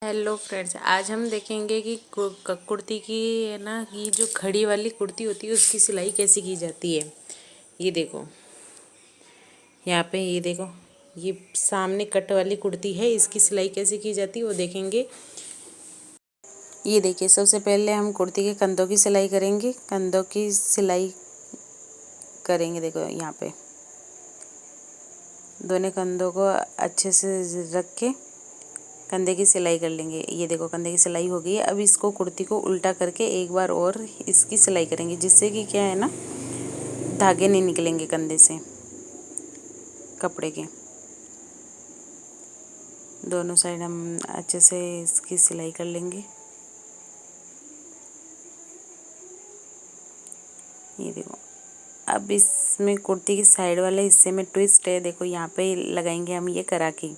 Hello friends, आज हम देखेंगे कि कुर्ती की है ना, ये जो खड़ी वाली कुर्ती होती है उसकी सिलाई कैसे की जाती है। ये देखो, यहाँ पे ये देखो, ये सामने कट वाली कुर्ती है, इसकी सिलाई कैसे की जाती है वो देखेंगे। ये देखिए, सबसे पहले हम कुर्ती के कंधों की सिलाई करेंगे। कंधों की सिलाई करेंगे, देखो यहाँ पे दोनों कंधों को अच्छे से रख के कंधे की सिलाई कर लेंगे। ये देखो, कंधे की सिलाई हो गई है। अब इसको कुर्ती को उल्टा करके एक बार और इसकी सिलाई करेंगे, जिससे कि क्या है ना, धागे नहीं निकलेंगे कंधे से। कपड़े के दोनों साइड हम अच्छे से इसकी सिलाई कर लेंगे। ये देखो, अब इसमें कुर्ती की साइड वाले हिस्से में ट्विस्ट है, देखो यहाँ पे लगाएंगे हम ये कराकी।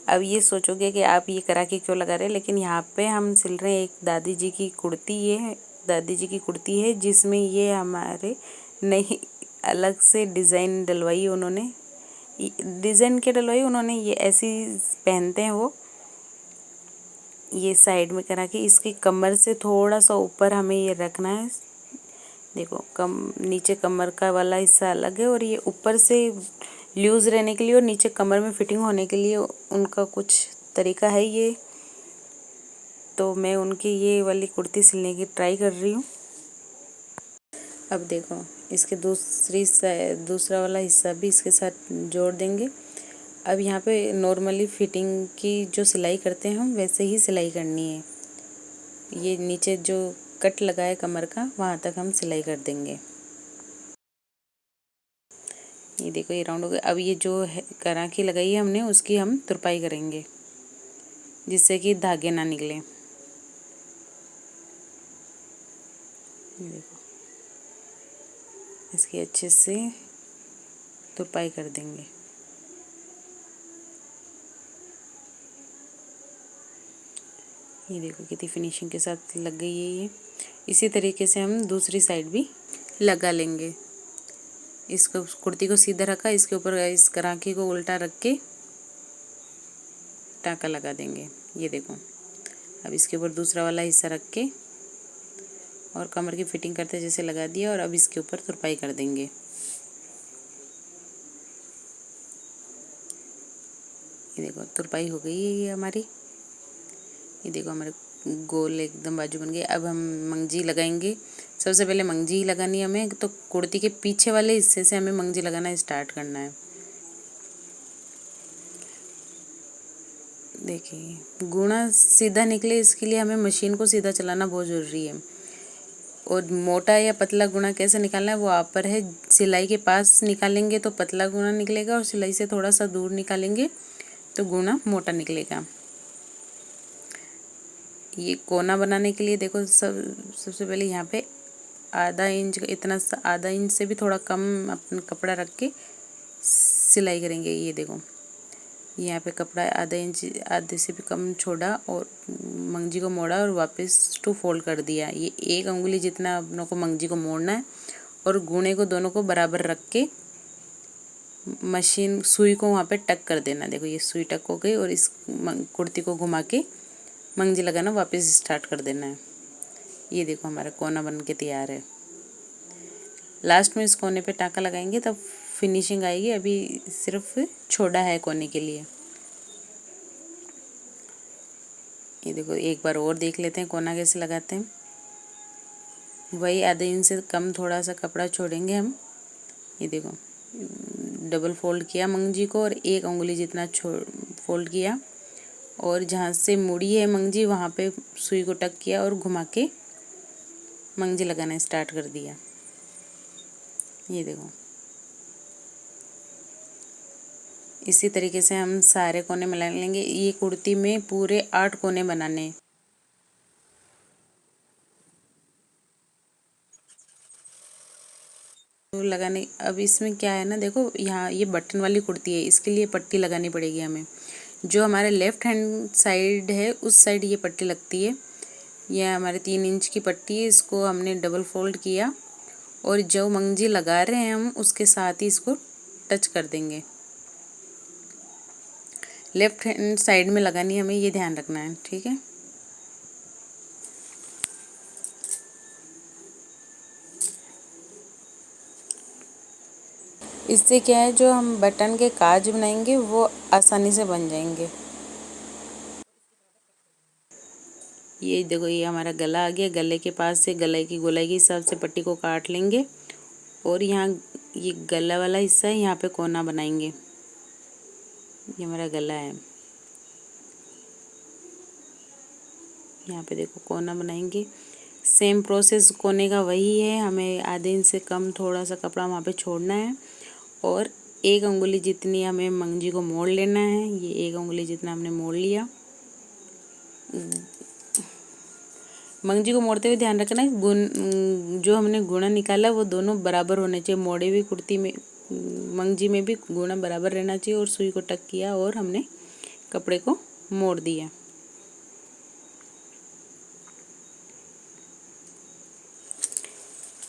अब ये सोचोगे कि आप ये कराकी क्यों लगा रहे हैं, लेकिन यहाँ पे हम सिल रहे हैं एक दादी जी की कुर्ती। ये दादी जी की कुर्ती है, जिसमें ये हमारे नई अलग से डिज़ाइन डलवाई उन्होंने। डिज़ाइन के डलवाई उन्होंने, ये ऐसी पहनते हैं वो। ये साइड में करा के इसकी कमर से थोड़ा सा ऊपर हमें ये रखना है। देखो, नीचे कमर का वाला हिस्सा अलग है, और ये ऊपर से लूज़ रहने के लिए और नीचे कमर में फिटिंग होने के लिए उनका कुछ तरीका है ये। तो मैं उनकी ये वाली कुर्ती सिलने की ट्राई कर रही हूँ। अब देखो, इसके दूसरा वाला हिस्सा भी इसके साथ जोड़ देंगे। अब यहाँ पे नॉर्मली फिटिंग की जो सिलाई करते हैं हम, वैसे ही सिलाई करनी है। ये नीचे जो कट लगा है कमर का, वहाँ तक हम सिलाई कर देंगे। ये देखो, ये राउंड हो गया। अब ये जो है कराकी लगाई है हमने, उसकी हम तुरपाई करेंगे, जिससे कि धागे ना निकले। ये देखो, इसकी अच्छे से तुरपाई कर देंगे। ये देखो, कितनी फिनिशिंग के साथ लग गई है ये। इसी तरीके से हम दूसरी साइड भी लगा लेंगे। इसको कुर्ती को सीधा रखा, इसके ऊपर इस कराकी को उल्टा रख के टाँका लगा देंगे। ये देखो, अब इसके ऊपर दूसरा वाला हिस्सा रख के और कमर की फिटिंग करते जैसे लगा दिया, और अब इसके ऊपर तुरपाई कर देंगे। ये देखो, तुरपाई हो गई है ये हमारी। ये देखो, हमारे गोल एकदम बाजू बन गए। अब हम मंगजी लगाएंगे। सबसे पहले मंगजी ही लगानी है हमें, तो कुर्ती के पीछे वाले हिस्से से हमें मंगजी लगाना स्टार्ट करना है। देखिए, गुणा सीधा निकले, इसके लिए हमें मशीन को सीधा चलाना बहुत ज़रूरी है। और मोटा या पतला गुणा कैसे निकालना है वो आप पर है। सिलाई के पास निकालेंगे तो पतला गुणा निकलेगा, और सिलाई से थोड़ा सा दूर निकालेंगे तो गुणा मोटा निकलेगा। ये कोना बनाने के लिए देखो, सबसे पहले यहाँ पे आधा इंच, आधा इंच से भी थोड़ा कम अपना कपड़ा रख के सिलाई करेंगे। ये देखो, यहाँ पे कपड़ा आधा इंच, आधे से भी कम छोड़ा और मंगजी को मोड़ा और वापस टू फोल्ड कर दिया। ये एक उंगली जितना अपनों को मंगजी को मोड़ना है, और गुणे को दोनों को बराबर रख के मशीन सुई को वहाँ पे टक कर देना। देखो, ये सुई टक हो गई, और इस कुर्ती को घुमा के मंगजी लगाना वापस स्टार्ट कर देना है। ये देखो, हमारा कोना बन के तैयार है। लास्ट में इस कोने पे टाँका लगाएंगे तब फिनिशिंग आएगी। अभी सिर्फ छोड़ा है कोने के लिए। ये देखो, एक बार और देख लेते हैं कोना कैसे लगाते हैं। वही आधे इंच से कम थोड़ा सा कपड़ा छोड़ेंगे हम। ये देखो, डबल फोल्ड किया मंगजी को, और एक उंगली जितना फोल्ड किया, और जहाँ से मुड़ी है मंगजी वहाँ पे सुई को टक किया और घुमा के मंगजी लगाना स्टार्ट कर दिया। ये देखो, इसी तरीके से हम सारे कोने मिला लेंगे। ये कुर्ती में पूरे 8 कोने बनाने हैं। लगाने, अब इसमें क्या है ना, देखो यहाँ ये बटन वाली कुर्ती है, इसके लिए पट्टी लगानी पड़ेगी हमें। जो हमारे लेफ्ट हैंड साइड है, उस साइड ये पट्टी लगती है। यह हमारे 3 इंच की पट्टी है, इसको हमने डबल फोल्ड किया, और जो मंगजी लगा रहे हैं हम, उसके साथ ही इसको टच कर देंगे। लेफ्ट हैंड साइड में लगानी है, हमें ये ध्यान रखना है, ठीक है। इससे क्या है, जो हम बटन के काज बनाएंगे वो आसानी से बन जाएंगे। ये देखो, ये हमारा गला आ गया। गले के पास से गले की गोलाई के हिसाब से पट्टी को काट लेंगे और यहाँ ये गला वाला हिस्सा है, यहाँ पे कोना बनाएंगे। ये हमारा गला है, यहाँ पे देखो कोना बनाएंगे। सेम प्रोसेस कोने का वही है, हमें आधे इंच से कम थोड़ा सा कपड़ा वहाँ पे छोड़ना है और 1 अंगुली जितनी हमें मंगजी को मोड़ लेना है। ये 1 अंगुली जितना हमने मोड़ लिया। मंगजी को मोड़ते हुए ध्यान रखना है जो हमने गुणा निकाला वो दोनों बराबर होने चाहिए। मोड़े हुई कुर्ती में मंगजी में भी गुणा बराबर रहना चाहिए। और सुई को टक किया और हमने कपड़े को मोड़ दिया।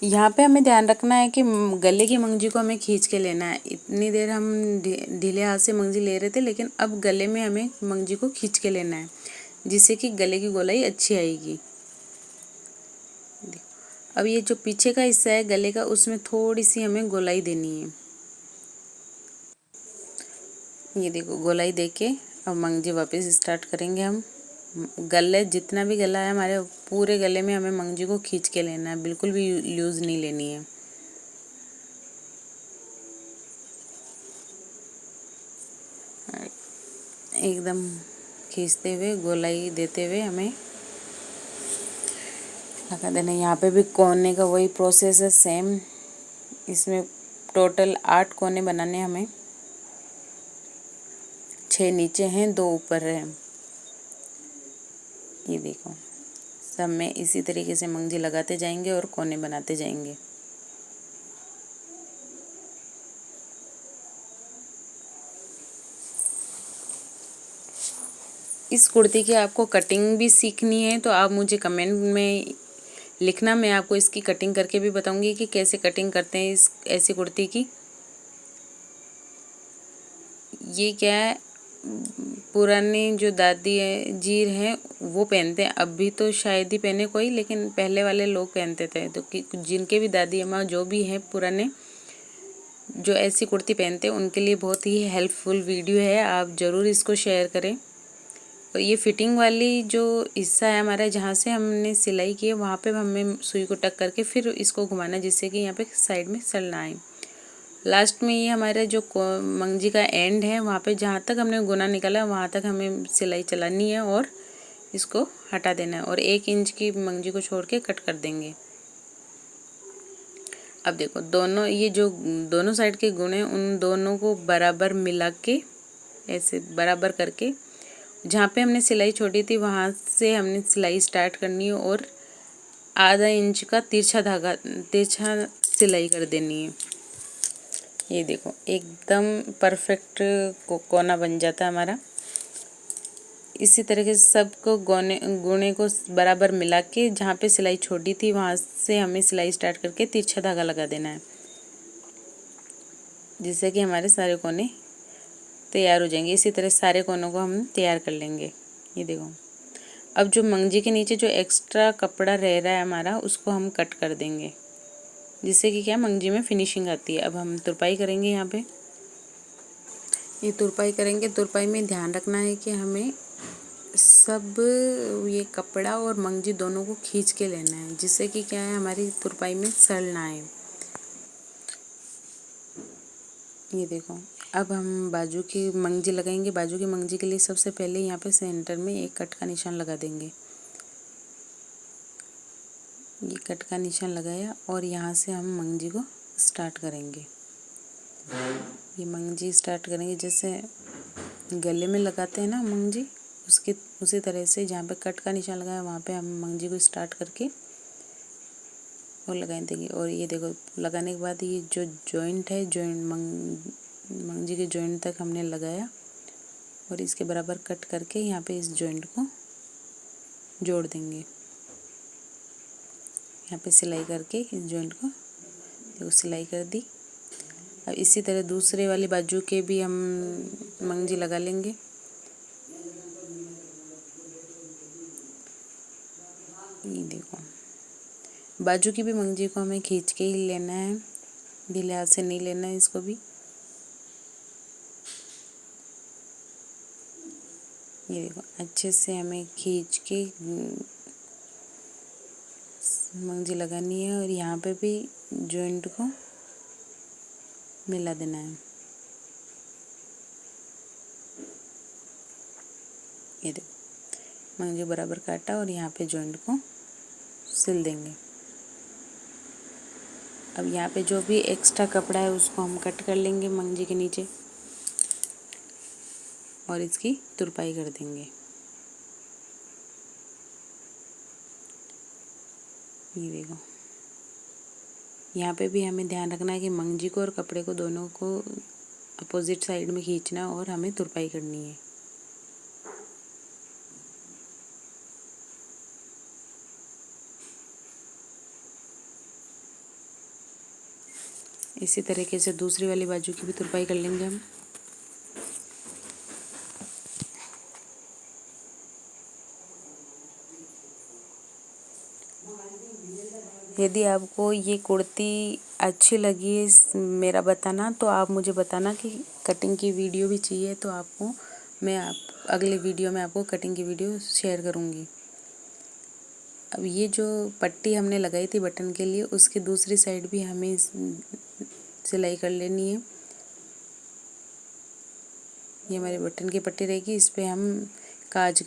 यहाँ पे हमें ध्यान रखना है कि गले की मंगजी को हमें खींच के लेना है। इतनी देर हम ढीले हाथ से मंगजी ले रहे थे, लेकिन अब गले में हमें मंगजी को खींच के लेना है, जिससे कि गले की गोलाई अच्छी आएगी। अब ये जो पीछे का हिस्सा है गले का, उसमें थोड़ी सी हमें गोलाई देनी है। ये देखो, गोलाई देके अब मंगजी वापस स्टार्ट करेंगे हम। गले जितना भी गला है हमारे, पूरे गले में हमें मंगजी को खींच के लेना है, बिल्कुल भी लूज नहीं लेनी है। एकदम खींचते हुए, गोलाई देते हुए हमें लगा देना। यहाँ पे भी कोने का वही प्रोसेस है सेम। इसमें टोटल 8 कोने बनाने हमें। 6 नीचे हैं, 2 ऊपर हैं। ये देखो, सब में इसी तरीके से मंगजी लगाते जाएंगे और कोने बनाते जाएंगे। इस कुर्ती की आपको कटिंग भी सीखनी है तो आप मुझे कमेंट में लिखना, मैं आपको इसकी कटिंग करके भी बताऊंगी कि कैसे कटिंग करते हैं इस ऐसी कुर्ती की। ये क्या है, पुरानी जो दादी जी हैं वो पहनते हैं। अभी तो शायद ही पहने कोई, लेकिन पहले वाले लोग पहनते थे। तो जिनके भी दादी अम्मा जो भी हैं पुराने, जो ऐसी कुर्ती पहनते हैं, उनके लिए बहुत ही हेल्पफुल वीडियो है। आप ज़रूर इसको शेयर करें। और ये फिटिंग वाली जो हिस्सा है हमारा, जहाँ से हमने सिलाई की है वहाँ पे हमें सुई को टक करके फिर इसको घुमाना, जिससे कि यहाँ पे साइड में सल ना आए। लास्ट में ये हमारा जो मंगजी का एंड है, वहाँ पे जहाँ तक हमने गुना निकाला वहाँ तक हमें सिलाई चलानी है और इसको हटा देना है। और 1 इंच की मंगजी को छोड़ के कट कर देंगे। अब देखो, दोनों ये जो दोनों साइड के गुणे, उन दोनों को बराबर मिला के ऐसे बराबर करके, जहाँ पे हमने सिलाई छोड़ी थी वहाँ से हमने सिलाई स्टार्ट करनी है और आधा इंच का तिरछा सिलाई कर देनी है। ये देखो, एकदम परफेक्ट कोना बन जाता है हमारा। इसी तरीके से सबको गुणे को बराबर मिला के, जहाँ पे सिलाई छोड़ी थी वहाँ से हमें सिलाई स्टार्ट करके तिरछा धागा लगा देना है, जिससे कि हमारे सारे कोने तैयार हो जाएंगे। इसी तरह सारे कोनों को हम तैयार कर लेंगे। ये देखो, अब जो मंगजी के नीचे जो एक्स्ट्रा कपड़ा रह रहा है हमारा, उसको हम कट कर देंगे, जिससे कि क्या मंगजी में फिनिशिंग आती है। अब हम तुरपाई करेंगे। यहाँ पे ये तुरपाई करेंगे। तुरपाई में ध्यान रखना है कि हमें सब ये कपड़ा और मंगजी दोनों को खींच के लेना है, जिससे कि क्या है, हमारी तुरपाई में सल ना आए। ये देखो, अब हम बाजू की मंगजी लगाएंगे। बाजू की मंगजी के लिए सबसे पहले यहाँ पे सेंटर में एक कट का निशान लगा देंगे। ये कट का निशान लगाया और यहाँ से हम मंगजी को स्टार्ट करेंगे। ये मंगजी स्टार्ट करेंगे, जैसे गले में लगाते हैं ना मंगजी, उसकी उसी तरह से जहाँ पे कट का निशान लगाया वहाँ पे हम मंगजी को स्टार्ट करके और लगाए देंगे। और ये देखो, लगाने के बाद ये जो जॉइंट है, जॉइंट मंगजी के जॉइंट तक हमने लगाया और इसके बराबर कट करके यहाँ पे इस जॉइंट को जोड़ देंगे। यहाँ पे सिलाई करके इस जॉइंट को देखो सिलाई कर दी। अब इसी तरह दूसरे वाली बाजू के भी हम मंगजी लगा लेंगे। ये देखो, बाजू की भी मंगजी को हमें खींच के ही लेना है, ढीले हाथ से नहीं लेना है इसको भी। ये देखो, अच्छे से हमें खींच के मंगजी लगानी है और यहाँ पे भी जॉइंट को मिला देना है। ये देखो, मंगजी बराबर काटा और यहाँ पे जॉइंट को सिल देंगे। अब यहाँ पे जो भी एक्स्ट्रा कपड़ा है उसको हम कट कर लेंगे मंगजी के नीचे और इसकी तुरपाई कर देंगे। ये देखो, यहाँ पे भी हमें ध्यान रखना है कि मंगजी को और कपड़े को दोनों को अपोजिट साइड में खींचना और हमें तुरपाई करनी है। इसी तरीके से दूसरी वाली बाजू की भी तुरपाई कर लेंगे हम। यदि आपको ये कुर्ती अच्छी लगी है मेरा बताना, तो आप मुझे बताना कि कटिंग की वीडियो भी चाहिए, तो आपको मैं अगले वीडियो में आपको कटिंग की वीडियो शेयर करूँगी। अब ये जो पट्टी हमने लगाई थी बटन के लिए, उसकी दूसरी साइड भी हमें सिलाई कर लेनी है। ये हमारे बटन की पट्टी रहेगी, इस पे हम काज